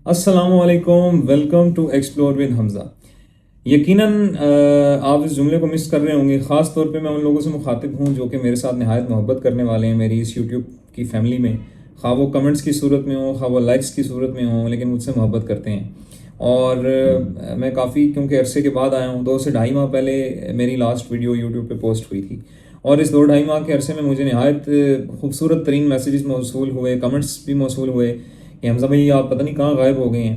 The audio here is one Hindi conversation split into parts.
अस्सलामुअलैकुम, welcome to explore with Hamza. यकीनन आप इस जुमले को मिस कर रहे होंगे। ख़ास तौर पे मैं उन लोगों से मुखातिब हूँ जो कि मेरे साथ नहायत मोहब्बत करने वाले हैं मेरी इस यूट्यूब की फ़ैमिली में। खा वो कमेंट्स की सूरत में हो, खा वो लाइक्स की सूरत में हो, लेकिन मुझसे मोहब्बत करते हैं। और मैं काफ़ी क्योंकि अरसे के बाद आया हूँ, 2 से ढाई माह पहले मेरी लास्ट वीडियो यूट्यूब पे पोस्ट हुई थी। और इस 2 ढाई माह के अरसे में मुझे नहायत खूबसूरत तरीन मैसेजेस मौसूल हुए, कमेंट्स भी मौसूल हुए कि हमज़ा भाई आप पता नहीं कहाँ गायब हो गए हैं।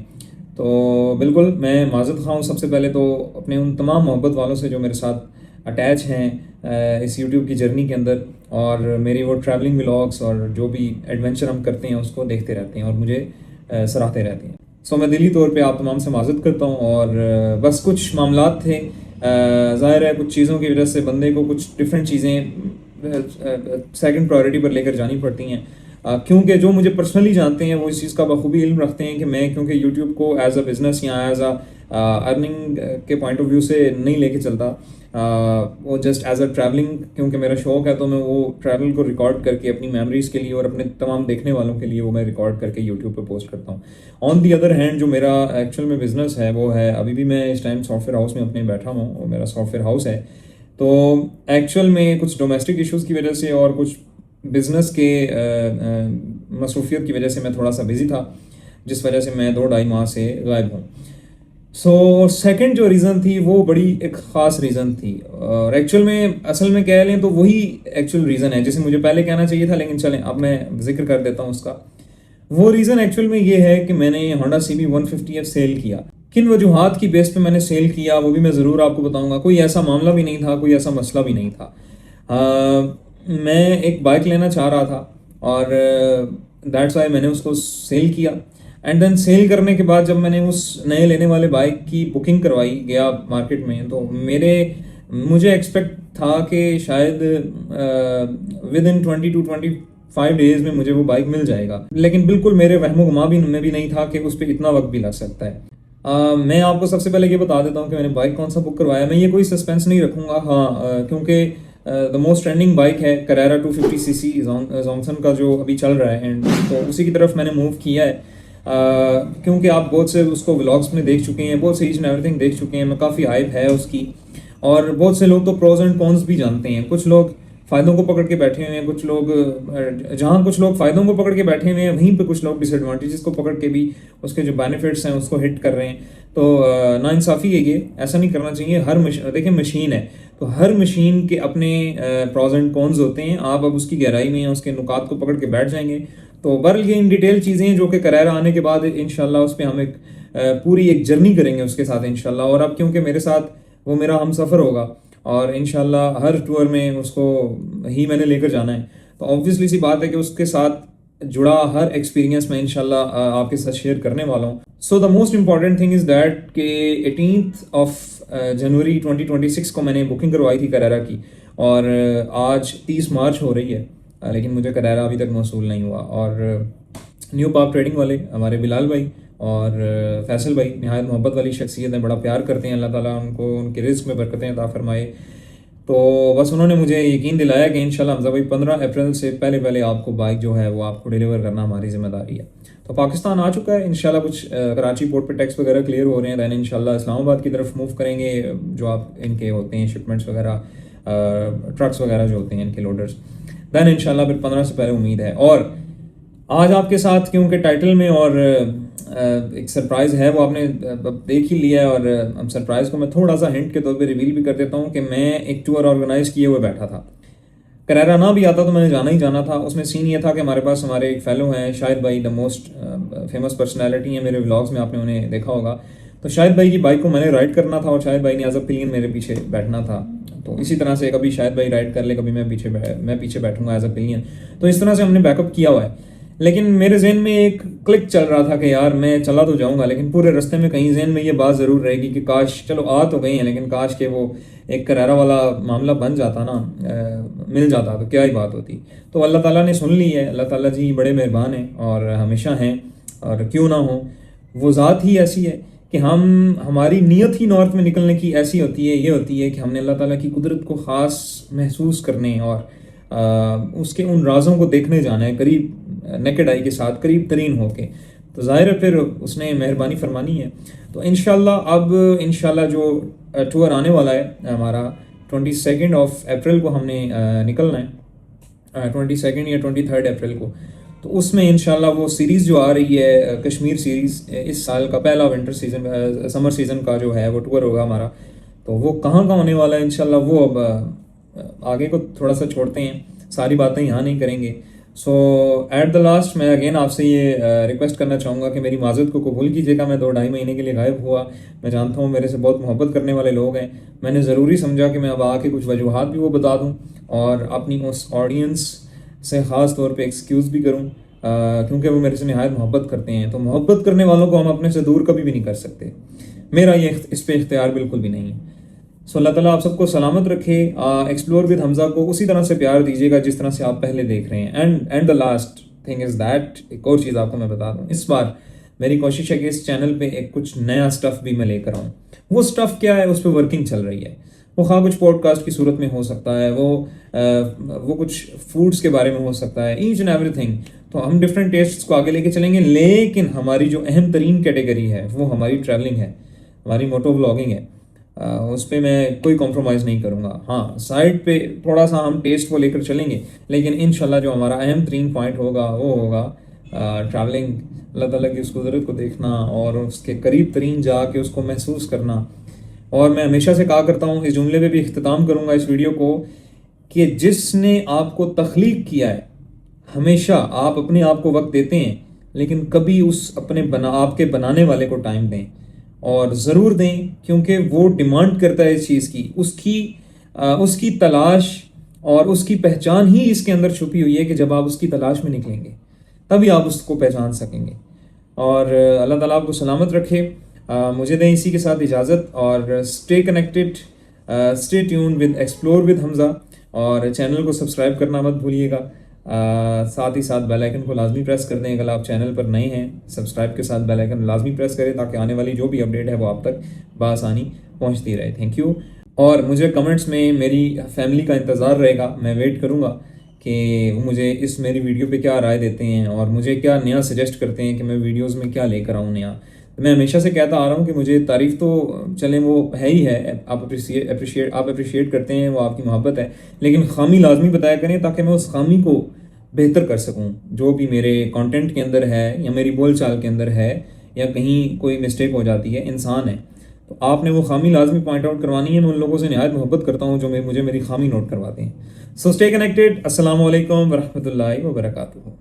तो बिल्कुल मैं माज़रत ख़्वाह हूँ सबसे पहले तो अपने उन तमाम मोहब्बत वालों से जो मेरे साथ अटैच हैं इस यूट्यूब की जर्नी के अंदर, और मेरी वो ट्रैवलिंग व्लॉग्स और जो भी एडवेंचर हम करते हैं उसको देखते रहते हैं और मुझे सराहते रहते हैं। सो मैं दिली तौर पे आप तमाम से माज़रत करता हूँ। और बस कुछ मामलात थे, ज़ाहिर है कुछ चीज़ों की वजह से बंदे को कुछ डिफरेंट चीज़ें सेकंड प्रायोरिटी पर लेकर जानी पड़ती हैं। क्योंकि जो मुझे पर्सनली जानते हैं वो इस चीज़ का बखूबी इल्म रखते हैं कि मैं क्योंकि यूट्यूब को एज अ बिज़नेस या एज अ अर्निंग के पॉइंट ऑफ व्यू से नहीं लेके चलता। वो जस्ट एज अ ट्रैवलिंग क्योंकि मेरा शौक़ है, तो मैं वो ट्रैवल को रिकॉर्ड करके अपनी मेमोरीज़ के लिए और अपने तमाम देखने वालों के लिए वो मैं रिकॉर्ड करके यूट्यूब पे पोस्ट करता हूँ। ऑन दी अदर हैंड जो मेरा एक्चुअल में बिज़नेस है वो है, अभी भी मैं इस टाइम सॉफ्टवेयर हाउस में अपने बैठा हूँ, वो मेरा सॉफ्टवेयर हाउस है। तो एक्चुअल में कुछ डोमेस्टिक इश्यूज़ की वजह से और कुछ बिज़नेस के मसरूफियत की वजह से मैं थोड़ा सा बिज़ी था, जिस वजह से मैं 2 ढाई माह से गायब हूँ। सो सेकंड जो रीज़न थी वो बड़ी एक ख़ास रीज़न थी, और एक्चुअल में असल में कह लें तो वही एक्चुअल रीज़न है जिसे मुझे पहले कहना चाहिए था, लेकिन चलें अब मैं ज़िक्र कर देता हूँ उसका। वो रीज़न एक्चुअल में ये है कि मैंने होंडा CB 150F सेल किया। किन वजूहात की बेस पे मैंने सेल किया वो भी मैं ज़रूर आपको बताऊंगा। कोई ऐसा मामला भी नहीं था, कोई ऐसा मसला भी नहीं था। मैं एक बाइक लेना चाह रहा था और दैट्स वाई मैंने उसको सेल किया। एंड देन सेल करने के बाद जब मैंने उस नए लेने वाले बाइक की बुकिंग करवाई गया मार्केट में, तो मुझे एक्सपेक्ट था कि शायद विद इन 20 to 25 डेज में मुझे वो बाइक मिल जाएगा, लेकिन बिल्कुल मेरे वहमो गुमा भी में भी नहीं था कि उस पर इतना वक्त भी लग सकता है। मैं आपको सबसे पहले ये बता देता हूँ कि मैंने बाइक कौन सा बुक करवाया। मैं ये कोई सस्पेंस नहीं रखूँगा, हाँ, क्योंकि द मोस्ट ट्रेंडिंग बाइक है Carrera 250cc जॉनसन का जो अभी चल रहा है, एंड तो उसी की तरफ मैंने मूव किया है। क्योंकि आप बहुत से उसको व्लॉग्स में देख चुके हैं, बहुत से ईच एंड एवरीथिंग देख चुके हैं, मैं काफ़ी हाइप है उसकी। और बहुत से लोग तो प्रोज एंड कॉन्स भी जानते हैं। कुछ लोग फ़ायदों को पकड़ के बैठे हुए हैं, कुछ लोग जहाँ कुछ लोग फ़ायदों को पकड़ के बैठे हुए हैं वहीं पे कुछ लोग डिसएडवांटेजेस को पकड़ के भी उसके जो बेनिफिट्स हैं उसको हिट कर रहे हैं। तो नाइंसाफ़ी है ये, ऐसा नहीं करना चाहिए। हर देखिए मशीन है, तो हर मशीन के अपने प्रोज एंड कॉन्स होते हैं। आप अब उसकी गहराई में उसके नुकात को पकड़ के बैठ जाएंगे तो बहरहाल ये इन डिटेल चीज़ें जो कि Carrera आने के बाद इंशाल्लाह उस पर हम एक पूरी एक जर्नी करेंगे उसके साथ इंशाल्लाह। और अब क्योंकि मेरे साथ वो मेरा हम सफ़र होगा और इंशाल्लाह हर टूर में उसको ही मैंने लेकर जाना है, तो ऑब्वियसली सी बात है कि उसके साथ जुड़ा हर एक्सपीरियंस मैं इंशाल्लाह आपके साथ शेयर करने वाला हूँ। So the most important thing is that कि 18 जनवरी 2026 को मैंने बुकिंग करवाई थी Carrera की, और आज 30 मार्च हो रही है, लेकिन मुझे Carrera अभी तक मौसूल नहीं हुआ। और न्यू पाप ट्रेडिंग वाले हमारे बिलाल भाई और फैसल भाई नहायत मोहब्बत वाली शख्सियत हैं, बड़ा प्यार करते हैं, अल्लाह ताला उनको उनके रिज़्क़ में बरकतें अता फरमाए। तो बस उन्होंने मुझे यकीन दिलाया कि इंशाल्लाह हमज़ा भाई 15 अप्रैल से पहले पहले आपको बाइक जो है वो आपको डिलीवर करना हमारी ज़िम्मेदारी है। तो पाकिस्तान आ चुका है इंशाल्लाह, कुछ कराची पोर्ट पे टैक्स वगैरह क्लियर हो रहे हैं, दैन इंशाल्लाह इस्लामाबाद की तरफ मूव करेंगे। जो आप इनके होते हैं शिपमेंट्स वगैरह, ट्रक्स वगैरह जो होते हैं इनके लोडर्स, दैन इंशाल्लाह फिर 15 से पहले उम्मीद है। और आज आपके साथ क्योंकि टाइटल में और एक सरप्राइज़ है वो आपने देख ही लिया है, और अब सरप्राइज़ को मैं थोड़ा सा हिंट के तौर पे रिवील भी कर देता हूँ कि मैं एक टूर ऑर्गेनाइज किए हुए बैठा था। Carrera ना भी आता तो मैंने जाना ही जाना था। उसमें सीन ये था कि हमारे पास हमारे एक फेलो हैं शाहिद भाई, द मोस्ट फेमस पर्सनैलिटी है मेरे व्लॉग्स में, आपने उन्हें देखा होगा। तो शाहिद भाई की बाइक को मैंने राइड करना था और शाहिद भाई ने एज अ पिलियन मेरे पीछे बैठना था। तो इसी तरह से कभी शाहिद भाई राइड कर ले, कभी मैं पीछे बैठूंगा एज अ पिलियन। तो इस तरह से हमने बैकअप किया हुआ है। लेकिन मेरे जहन में एक क्लिक चल रहा था कि यार मैं चला तो जाऊंगा, लेकिन पूरे रास्ते में कहीं जहन में ये बात ज़रूर रहेगी कि काश, चलो आ तो गई हैं, लेकिन काश के वो एक Carrera वाला मामला बन जाता ना, मिल जाता तो क्या ही बात होती। तो अल्लाह ताला ने सुन ली है। अल्लाह ताला जी बड़े मेहरबान हैं और हमेशा हैं, और क्यों ना हो, वो ज़ात ही ऐसी है कि हमारी नीयत ही नॉर्थ में निकलने की ऐसी होती है, ये होती है कि हमने अल्लाह ताला की कुदरत को ख़ास महसूस करने और उसके उन राज़ों को देखने जाना है करीब नेकेड आई के साथ, करीब तरीन होके। तो ज़ाहिर है फिर उसने मेहरबानी फरमानी है। तो इंशाल्लाह जो टूर आने वाला है हमारा 22 अप्रैल को हमने निकलना है, 22 या 23 अप्रैल को। तो उसमें इंशाल्लाह वो सीरीज़ जो आ रही है कश्मीर सीरीज़, इस साल का पहला विंटर सीज़न समर सीज़न का जो है वो टूर होगा हमारा। तो वो कहाँ का होने वाला है इंशाल्लाह वो अब आगे को थोड़ा सा छोड़ते हैं, सारी बातें यहाँ नहीं करेंगे। सो एट द लास्ट मैं अगेन आपसे ये रिक्वेस्ट करना चाहूँगा कि मेरी माज़रत को कबूल कीजिएगा। मैं 2-2.5 महीने के लिए गायब हुआ। मैं जानता हूँ मेरे से बहुत मोहब्बत करने वाले लोग हैं। मैंने ज़रूरी समझा कि मैं अब आके कुछ वजूहात भी वो बता दूँ और अपनी उस ऑडियंस से ख़ास तौर पे एक्सक्यूज़ भी करूँ, क्योंकि वो मेरे से निहायत मोहब्बत करते हैं। तो मोहब्बत करने वालों को हम अपने से दूर कभी भी नहीं कर सकते। मेरा ये इस पे इख्तियार बिल्कुल भी नहीं है। सो अल्लाह ताला आप सबको सलामत रखे। एक्सप्लोर विद हमज़ा को उसी तरह से प्यार दीजिएगा जिस तरह से आप पहले देख रहे हैं। And the last thing is that, एक और चीज़ आपको मैं बता दूँ, इस बार मेरी कोशिश है कि इस चैनल पे एक कुछ नया स्टफ़ भी मैं लेकर आऊँ। वो स्टफ़ क्या है, उस पर वर्किंग चल रही है। वो हाँ कुछ पॉडकास्ट की सूरत में हो सकता है, वो कुछ फूड्स के बारे में हो सकता है, ईच एंड एवरीथिंग। तो हम डिफरेंट टेस्ट्स को आगे लेके चलेंगे, लेकिन हमारी जो अहम तरीन कैटेगरी है वो हमारी ट्रैवलिंग है, हमारी मोटो व्लॉगिंग है। उस पर मैं कोई कॉम्प्रोमाइज़ नहीं करूँगा। हाँ, साइड पे थोड़ा सा हम टेस्ट को लेकर चलेंगे, लेकिन इंशाल्लाह जो हमारा अहम तरीन पॉइंट होगा वो होगा ट्रैवलिंग, अल्लाह ताला की उस कुदरत को देखना और उसके करीब तरीन जाके उसको महसूस करना। और मैं हमेशा से कहा करता हूँ, इस जुमले पे भी इख्तिताम करूँगा इस वीडियो को, कि जिसने आपको तख्लीक किया है, हमेशा आप अपने आप को वक्त देते हैं, लेकिन कभी उस आपके बनाने वाले को टाइम दें, और ज़रूर दें, क्योंकि वो डिमांड करता है इस चीज़ की। उसकी तलाश और उसकी पहचान ही इसके अंदर छुपी हुई है कि जब आप उसकी तलाश में निकलेंगे तभी आप उसको पहचान सकेंगे। और अल्लाह ताला आपको सलामत रखे। मुझे दें इसी के साथ इजाज़त, और stay connected, stay tune with explore with Hamza, और चैनल को सब्सक्राइब करना मत भूलिएगा। साथ ही साथ बेल आइकन को लाजमी प्रेस कर दें। अगर आप चैनल पर नए हैं, सब्सक्राइब के साथ बेल आइकन लाजमी प्रेस करें ताकि आने वाली जो भी अपडेट है वो आप तक बआसानी पहुंचती रहे। Thank you. और मुझे कमेंट्स में मेरी फैमिली का इंतज़ार रहेगा। मैं वेट करूंगा कि वो मुझे इस मेरी वीडियो पे क्या राय देते हैं और मुझे क्या नया सजेस्ट करते हैं कि मैं वीडियोज़ में क्या लेकर आऊँ नया। तो मैं हमेशा से कहता आ रहा हूँ कि मुझे तारीफ़ तो चलें वो है ही है, आप अप्रिशिएट करते हैं, वो आपकी मोहब्बत है, लेकिन खामी लाजमी बताया करें ताकि मैं उस खामी को बेहतर कर सकूं। जो भी मेरे कंटेंट के अंदर है या मेरी बोल चाल के अंदर है या कहीं कोई मिस्टेक हो जाती है, इंसान है, तो आपने वो खामी लाजमी पॉइंट आउट करवानी है। मैं उन लोगों से निहायत मोहब्बत करता हूँ जो मुझे मेरी खामी नोट करवाते हैं। So stay connected. अस्सलाम वालेकुम वरहमतुल्लाहि वबरकातुहू।